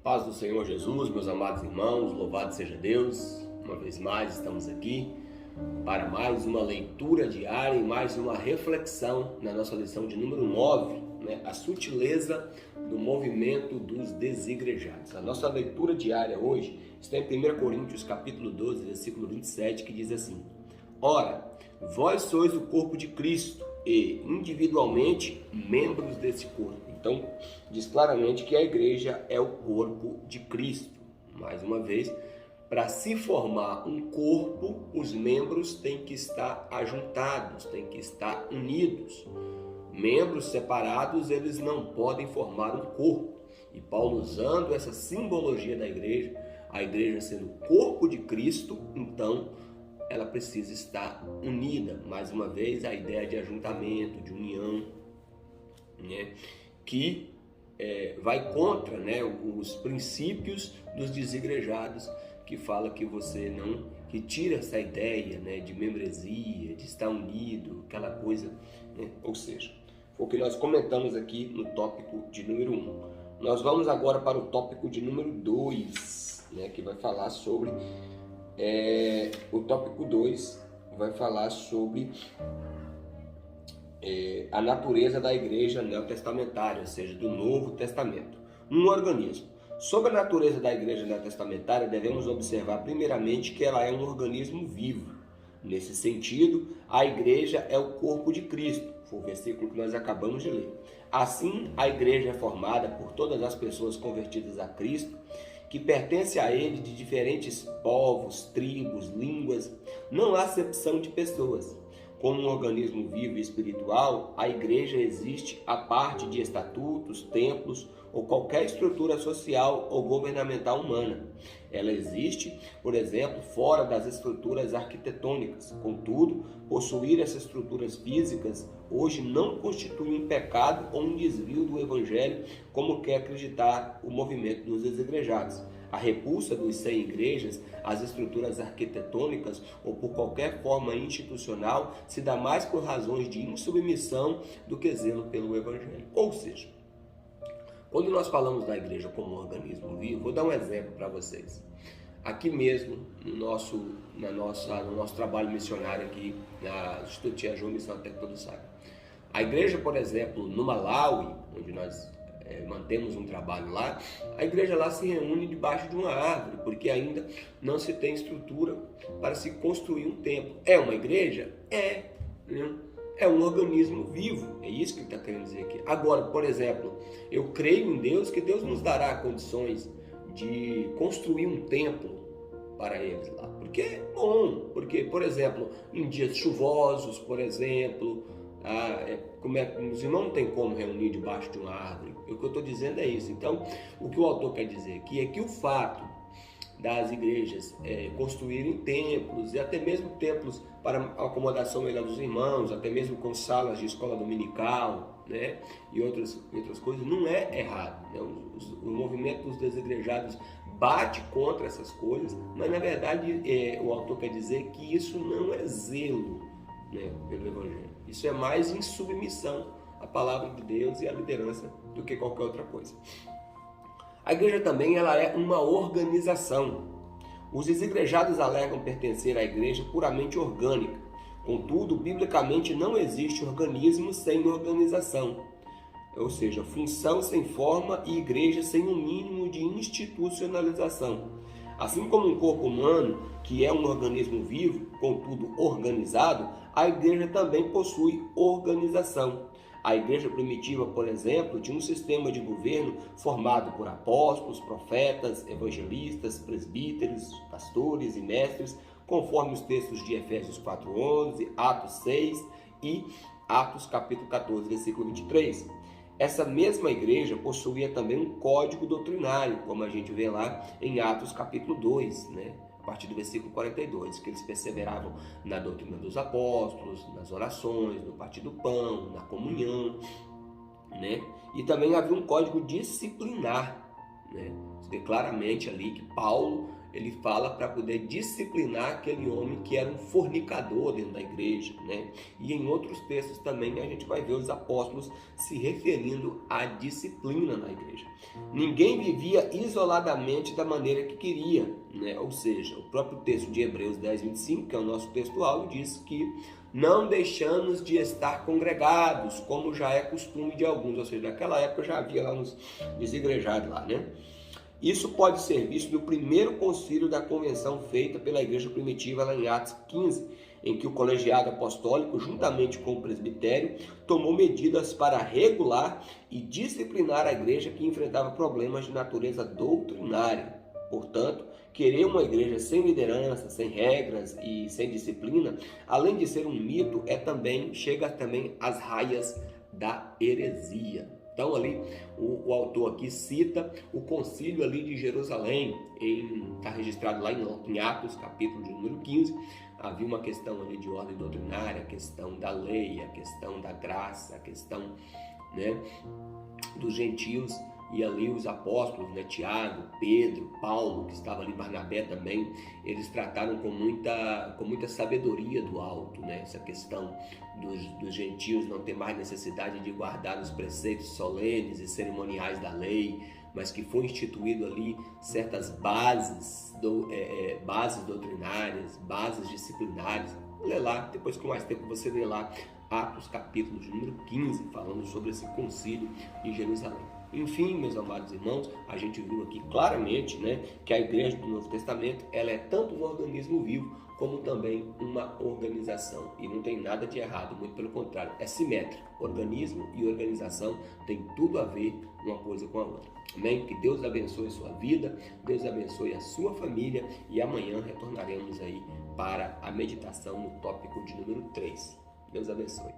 Paz do Senhor Jesus, meus amados irmãos, louvado seja Deus. Uma vez mais estamos aqui para mais uma leitura diária e mais uma reflexão na nossa lição de número 9, a sutileza do movimento dos desigrejados. A nossa leitura diária hoje está em 1 Coríntios capítulo 12, versículo 27, que diz assim: Ora, vós sois o corpo de Cristo e individualmente membros desse corpo. Então, diz claramente que a igreja é o corpo de Cristo. Mais uma vez, para se formar um corpo, os membros têm que estar ajuntados, têm que estar unidos. Membros separados, eles não podem formar um corpo. E Paulo, usando essa simbologia da igreja, a igreja sendo o corpo de Cristo, então ela precisa estar unida. Mais uma vez, a ideia de ajuntamento, de união, que vai contra os princípios dos desigrejados, que fala que você não, que tira essa ideia de membresia, de estar unido, aquela coisa, ou seja, foi o que nós comentamos aqui no tópico de número 1. Nós vamos agora para o tópico de número 2, que vai falar sobre, o tópico 2 vai falar sobre a natureza da igreja neotestamentária, ou seja, do Novo Testamento. Um organismo. Sobre a natureza da igreja neotestamentária, devemos observar primeiramente que ela é um organismo vivo. Nesse sentido, a igreja é o corpo de Cristo, foi o versículo que nós acabamos de ler. Assim, a igreja é formada por todas as pessoas convertidas a Cristo, que pertencem a Ele de diferentes povos, tribos, línguas. Não há acepção de pessoas. Como um organismo vivo e espiritual, a igreja existe à parte de estatutos, templos ou qualquer estrutura social ou governamental humana. Ela existe, por exemplo, fora das estruturas arquitetônicas. Contudo, possuir essas estruturas físicas hoje não constitui um pecado ou um desvio do evangelho, como quer acreditar o movimento dos desigrejados. A repulsa dos sem igrejas às estruturas arquitetônicas ou por qualquer forma institucional se dá mais por razões de insubmissão do que zelo pelo evangelho. Ou seja, quando nós falamos da igreja como um organismo vivo, vou dar um exemplo para vocês. Aqui mesmo, no nosso trabalho missionário aqui na Instituto Tianjin Missão Até que Todos Saibam. A igreja, por exemplo, no Malawi, onde nós mantemos um trabalho lá, a igreja lá se reúne debaixo de uma árvore, porque ainda não se tem estrutura para se construir um templo. É uma igreja? É um organismo vivo, é isso que ele está querendo dizer aqui. Agora, por exemplo, eu creio em Deus, que Deus nos dará condições de construir um templo para eles lá, porque é bom, porque, por exemplo, em dias chuvosos, por exemplo, os irmãos não tem como reunir debaixo de uma árvore. O que eu estou dizendo é isso. Então, o que o autor quer dizer aqui é que o fato das igrejas construírem templos, e até mesmo templos para acomodação melhor dos irmãos, até mesmo com salas de escola dominical, e outras coisas, não é errado. O movimento dos desigrejados bate contra essas coisas, mas na verdade o autor quer dizer que isso não é zelo pelo evangelho. Isso é mais insubmissão à palavra de Deus e à liderança do que qualquer outra coisa. A igreja também ela é uma organização. Os desigrejados alegam pertencer à igreja puramente orgânica. Contudo, biblicamente não existe organismo sem organização. Ou seja, função sem forma e igreja sem um mínimo de institucionalização. Assim como um corpo humano, que é um organismo vivo, contudo organizado, a igreja também possui organização. A igreja primitiva, por exemplo, tinha um sistema de governo formado por apóstolos, profetas, evangelistas, presbíteros, pastores e mestres, conforme os textos de Efésios 4:11, Atos 6 e Atos capítulo 14, versículo 23. Essa mesma igreja possuía também um código doutrinário, como a gente vê lá em Atos capítulo 2, a partir do versículo 42, que eles perseveravam na doutrina dos apóstolos, nas orações, no partir do pão, na comunhão, E também havia um código disciplinar, Você vê claramente ali que Paulo ele fala para poder disciplinar aquele homem que era um fornicador dentro da igreja, né? E em outros textos também a gente vai ver os apóstolos se referindo à disciplina na igreja. Ninguém vivia isoladamente da maneira que queria, né? Ou seja, o próprio texto de Hebreus 10:25, que é o nosso texto-alvo, diz que não deixamos de estar congregados, como já é costume de alguns, ou seja, naquela época já havia lá nos desigrejados lá, né? Isso pode ser visto no primeiro concílio da convenção feita pela igreja primitiva lá em Atos 15, em que o colegiado apostólico, juntamente com o presbitério, tomou medidas para regular e disciplinar a igreja que enfrentava problemas de natureza doutrinária. Portanto, querer uma igreja sem liderança, sem regras e sem disciplina, além de ser um mito, chega também às raias da heresia. Então ali o autor aqui cita o concílio ali de Jerusalém, está registrado lá em Atos, capítulo de número 15. Havia uma questão ali de ordem doutrinária, a questão da lei, a questão da graça, a questão, né, dos gentios. E ali os apóstolos, né, Tiago, Pedro, Paulo, que estava ali, Barnabé também, eles trataram com muita sabedoria do alto, né, essa questão dos gentios não ter mais necessidade de guardar os preceitos solenes e cerimoniais da lei, mas que foi instituído ali certas bases doutrinárias, bases disciplinares. Lê lá, depois com mais tempo você lê lá Atos capítulo de número 15, falando sobre esse concílio de Jerusalém. Enfim, meus amados irmãos, a gente viu aqui claramente, né, que a igreja do Novo Testamento ela é tanto um organismo vivo como também uma organização. E não tem nada de errado, muito pelo contrário, é simétrico. Organismo e organização tem tudo a ver uma coisa com a outra. Amém? Que Deus abençoe a sua vida, Deus abençoe a sua família e amanhã retornaremos aí para a meditação no tópico de número 3. Deus abençoe.